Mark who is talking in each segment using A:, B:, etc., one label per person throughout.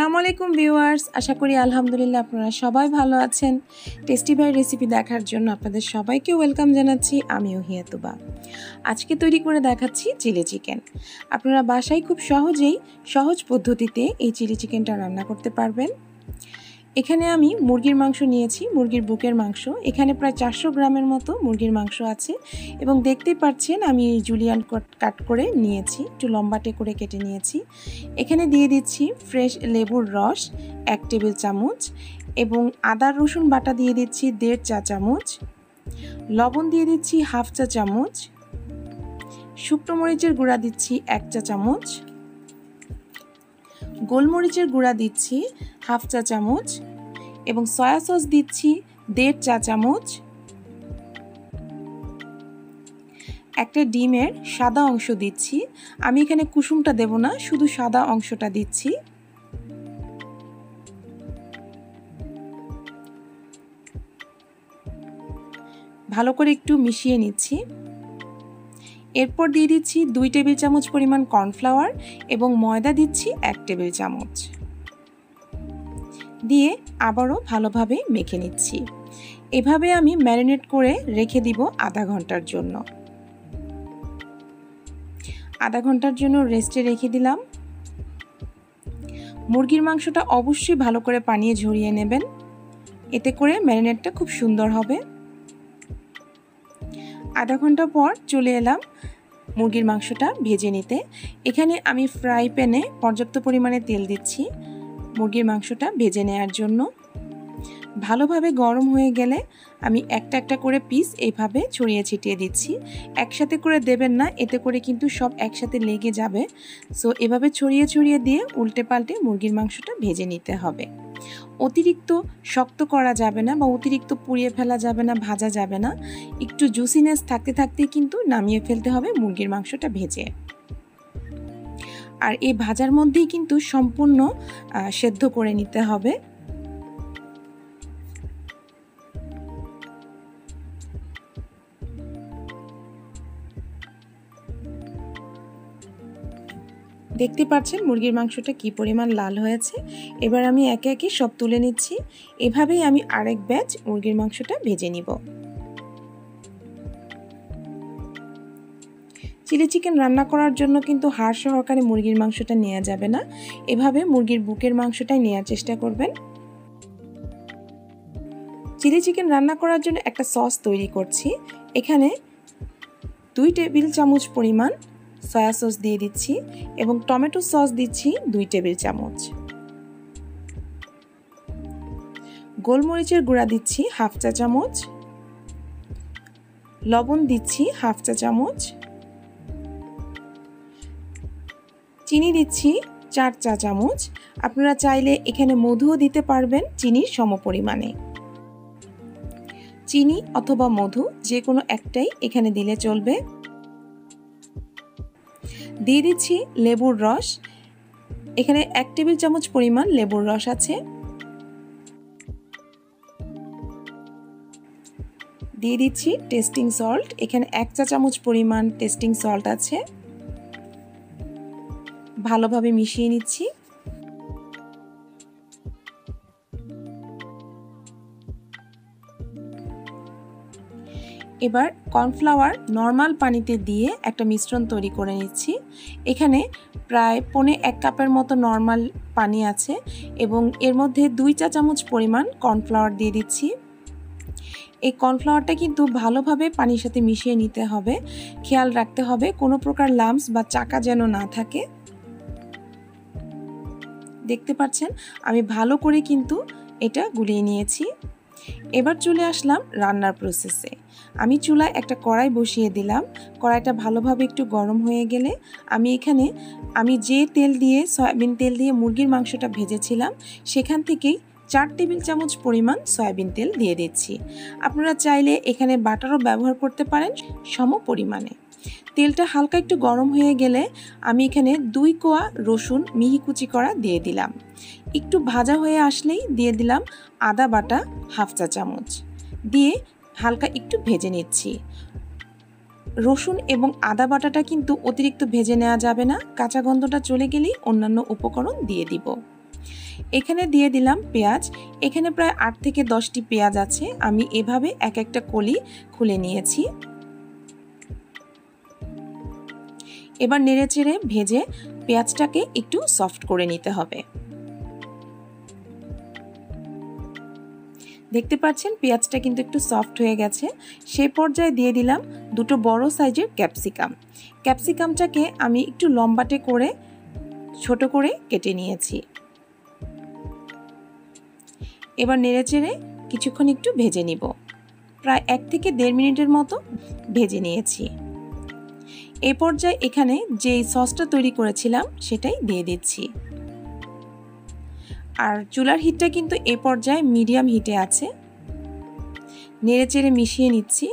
A: আসসালামু আলাইকুম ভিউয়ার্স, আশা করি আলহামদুলিল্লাহ আপনারা সবাই ভালো আছেন। টেস্টি ভাই রেসিপি দেখার জন্য আপনাদের সবাইকে ওয়েলকাম জানাচ্ছি। আমিও হিয়াতুবা। আজকে তৈরি করে দেখাচ্ছি চিলি চিকেন। আপনারা বাসায় খুব সহজ পদ্ধতিতে এই চিলি চিকেনটা রান্না করতে পারবেন। এখানে আমি মুরগির মাংস নিয়েছি, মুরগির বুকের মাংস। এখানে প্রায় 400 গ্রামের মতো মুরগির মাংস আছে এবং দেখতেই পাচ্ছেন আমি জুলিয়ান কাট করে নিয়েছি, একটু লম্বাটে করে কেটে নিয়েছি। এখানে দিয়ে দিচ্ছি ফ্রেশ লেবুর রস 1 টেবিল চামচ এবং আদা রসুন বাটা দিয়ে দিচ্ছি 1.5 চা চামচ, লবণ দিয়ে দিচ্ছি 1/2 চা চামচ, শুকনো মরিচের গুঁড়া দিচ্ছি 1 চা চামচ, গোলমরিচের গুঁড়া দিচ্ছি 1/2 চা চামচ এবং সয়া সস দিচ্ছি 1.5 চা চামচ। একটা ডিমের সাদা অংশ দিচ্ছি, আমি এখানে কুসুমটা দেব না, শুধু সাদা অংশটা দিচ্ছি। ভালো করে একটু মিশিয়ে নিচ্ছি। এরপর দিয়ে দিচ্ছি 2 টেবিল চামচ পরিমাণ কর্নফ্লাওয়ার এবং ময়দা দিচ্ছি 1 টেবিল চামচ দিয়ে আবারও ভালোভাবে মেখে নিচ্ছি। এভাবে আমি ম্যারিনেট করে রেখে দিব আধা ঘন্টার জন্য। আধা ঘন্টার জন্য রেস্টে রেখে দিলাম। মুরগির মাংসটা অবশ্যই ভালো করে পানিয়ে ঝরিয়ে নেবেন, এতে করে ম্যারিনেটটা খুব সুন্দর হবে। আধা ঘন্টা পর চলে এলাম মুরগির মাংসটা ভেজে নিতে। এখানে আমি ফ্রাই প্যানে পর্যাপ্ত পরিমাণে তেল দিচ্ছি মুরগির মাংসটা ভেজে নেওয়ার জন্য। ভালোভাবে গরম হয়ে গেলে আমি একটা একটা করে পিস এইভাবে ছড়িয়ে ছিটিয়ে দিচ্ছি। একসাথে করে দেবেন না, এতে করে কিন্তু সব একসাথে লেগে যাবে। সো এভাবে ছড়িয়ে ছড়িয়ে দিয়ে উল্টে পাল্টে মুরগির মাংসটা ভেজে নিতে হবে। অতিরিক্ত শক্ত করা যাবে না বা অতিরিক্ত পুড়িয়ে ফেলা যাবে না, ভাজা যাবে না। একটু জুসিনেস থাকতে থাকতেই কিন্তু নামিয়ে ফেলতে হবে মুরগির মাংসটা ভেজে। আর এই ভাজার মধ্যেই কিন্তু সম্পূর্ণ সেদ্ধ করে নিতে হবে। দেখতে পাচ্ছেন মুরগির মাংসটা কি পরিমাণ লাল হয়েছে। এবার আমি একে একে সব তুলে নিচ্ছি। এভাবেই আমি আরেক ব্যাচ মুরগির মাংসটা ভেজে নিব। চিলি চিকেন রান্না করার জন্য কিন্তু হাড় সহকারে মুরগির মাংসটা নেওয়া যাবে না, এভাবে মুরগির বুকের মাংসটাই নেওয়ার চেষ্টা করবেন। চিলি চিকেন রান্না করার জন্য একটা সস তৈরি করছি। এখানে 2 টেবিল চামচ পরিমাণ সয়া সস দিয়ে দিচ্ছি এবং টমেটো সস দিচ্ছি 2 টেবিল চামচ, গোলমরিচের গুঁড়া দিচ্ছি 1/2 চা চামচ, লবণ দিচ্ছি 1/2 চা চামচ, চিনি দিচ্ছি 4 চা চামচ। আপনারা চাইলে এখানে মধুও দিতে পারবেন চিনির সমপরিমাণে। চিনি অথবা মধু যে কোনো একটাই এখানে দিলে চলবে। দিয়ে দিচ্ছি লেবুর রস, এখানে 1 টেবিল চামচ পরিমাণ লেবুর রস আছে। দিয়ে দিচ্ছি টেস্টিং সল্ট, এখানে 1 চা চামচ পরিমাণ টেস্টিং সল্ট আছে। ভালোভাবে মিশিয়ে নিচ্ছি। এবার কর্নফ্লাওয়ার নর্মাল পানিতে দিয়ে একটা মিশ্রণ তৈরি করে নিচ্ছি। এখানে প্রায় 1.5 কাপের মতো নর্মাল পানি আছে এবং এর মধ্যে 2 চা চামচ পরিমাণ কর্নফ্লাওয়ার দিয়ে দিচ্ছি। এই কর্নফ্লাওয়ারটা কিন্তু ভালোভাবে পানির সাথে মিশিয়ে নিতে হবে। খেয়াল রাখতে হবে কোনো প্রকার লাম্পস বা চাকা যেন না থাকে। দেখতে পাচ্ছেন আমি ভালো করে কিন্তু এটা গুলিয়ে নিয়েছি। এবার চলে আসলাম রান্নার প্রসেসে। আমি চুলায় একটা কড়াই বসিয়ে দিলাম। কড়াইটা ভালোভাবে একটু গরম হয়ে গেলে আমি যে তেল দিয়ে সয়াবিন তেল দিয়ে মুরগির মাংসটা ভেজেছিলাম সেখান থেকেই 4 টেবিল চামচ পরিমাণ সয়াবিন তেল দিয়ে দিচ্ছি। আপনারা চাইলে এখানে বাটারও ব্যবহার করতে পারেন সম পরিমাণে। তেলটা হালকা একটু গরম হয়ে গেলে আমি এখানে 2 কোয়া রসুন মিহি কুচি করা দিয়ে দিলাম। একটু ভাজা হয়ে আসলেই দিয়ে দিলাম আদা বাটা 1/2 চা চামচ দিয়ে হালকা একটু ভেজে নিচ্ছি। রসুন এবং আদা বাটাটা কিন্তু অতিরিক্ত ভেজে নেওয়া যাবে না, কাঁচা গন্ধটা চলে গেলেই অন্যান্য উপকরণ দিয়ে দিব। এখানে দিয়ে দিলাম পেঁয়াজ। এখানে প্রায় 8 থেকে 10টি পেঁয়াজ আছে। আমি এভাবে এক একটা কলি খুলে নিয়েছি। এবার নেড়েচেড়ে ভেজে পেঁয়াজটাকে একটু সফট করে নিতে হবে। দেখতে পাচ্ছেন পেঁয়াজটা কিন্তু একটু সফট হয়ে গেছে। সেই পর্যায়ে দিয়ে দিলাম দুটো বড় সাইজের ক্যাপসিকাম। ক্যাপসিকামটাকে আমি একটু লম্বাটে করে ছোট করে কেটে নিয়েছি। এবার নেড়েচেড়ে কিছুক্ষণ একটু ভেজে নিব। প্রায় 1 থেকে 1.5 মিনিটের মতো ভেজে নিয়েছি। এই পর্যায়ে এখানে যে সসটা তৈরি করেছিলাম সেটাই দিয়ে দিচ্ছি। আর চুলার হিটটা কিন্তু এই পর্যায়ে মিডিয়াম হিটে আছে। নেড়েচেড়ে মিশিয়ে নিচ্ছি।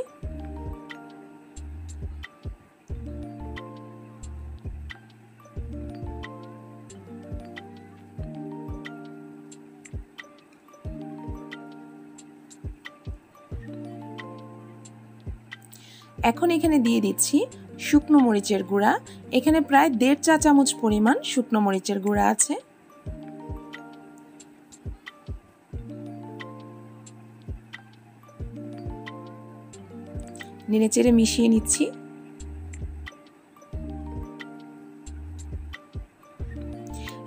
A: এখন এখানে দিয়ে দিচ্ছি শুকনো মরিচের গুঁড়া। এখানে প্রায় 1.5 চা চামচ পরিমাণ শুকনো মরিচের গুঁড়া আছে। নেড়েচেড়ে মিশিয়ে নিচ্ছি।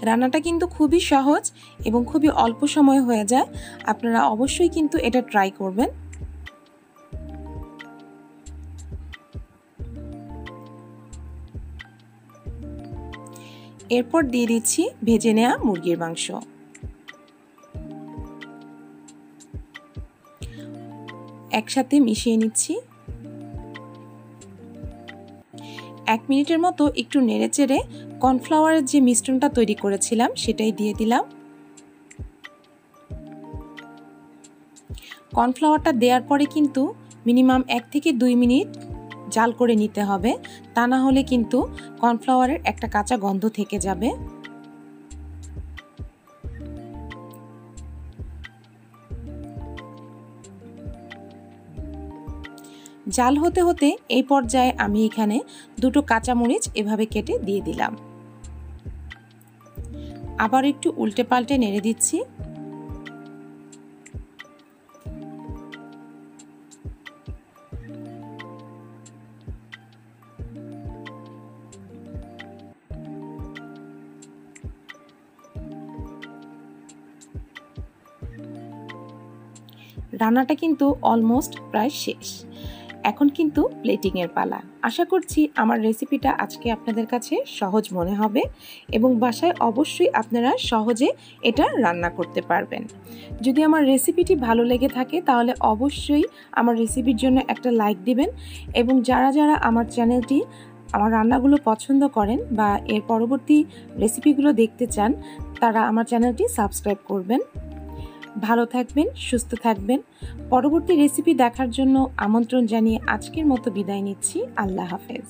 A: রান্নাটা কিন্তু খুবই সহজ এবং খুবই অল্প সময়ে হয়ে যায়। আপনারা অবশ্যই কিন্তু এটা ট্রাই করবেন। এরপর দিয়ে দিচ্ছি ভেজে নেওয়া মুরগির মাংস। একসাথে মিশিয়ে নিচ্ছি। 1 মিনিটের মতো একটু নেড়েচেড়ে কর্নফ্লাওয়ারের যে মিশ্রণটা তৈরি করেছিলাম সেটাই দিয়ে দিলাম। কর্নফ্লাওয়ারটা দেওয়ার পরে কিন্তু মিনিমাম 1 থেকে 2 মিনিট জাল করে নিতে হবে, তা না হলে কিন্তু কর্নফ্লাওয়ারের একটা কাঁচা গন্ধ থেকে যাবে। জাল হতে হতে এই পর্যায়ে আমি এখানে দুটো কাঁচামরিচ এভাবে কেটে দিয়ে দিলাম। আবার একটু উল্টে পাল্টে নেড়ে দিচ্ছি। রান্নাটা কিন্তু অলমোস্ট প্রায় শেষ। এখন কিন্তু প্লেটিংয়ের পালা। আশা করছি আমার রেসিপিটা আজকে আপনাদের কাছে সহজ মনে হবে এবং বাসায় অবশ্যই আপনারা সহজে এটা রান্না করতে পারবেন। যদি আমার রেসিপিটি ভালো লেগে থাকে তাহলে অবশ্যই আমার রেসিপির জন্য একটা লাইক দিবেন এবং যারা যারা আমার চ্যানেলটি আমার রান্নাগুলো পছন্দ করেন বা এর পরবর্তী রেসিপিগুলো দেখতে চান তারা আমার চ্যানেলটি সাবস্ক্রাইব করবেন। ভালো থাকবেন, সুস্থ থাকবেন। পরবর্তী রেসিপি দেখার জন্য আমন্ত্রণ জানিয়ে আজকের মতো বিদায় নিচ্ছি। আল্লাহ হাফেজ।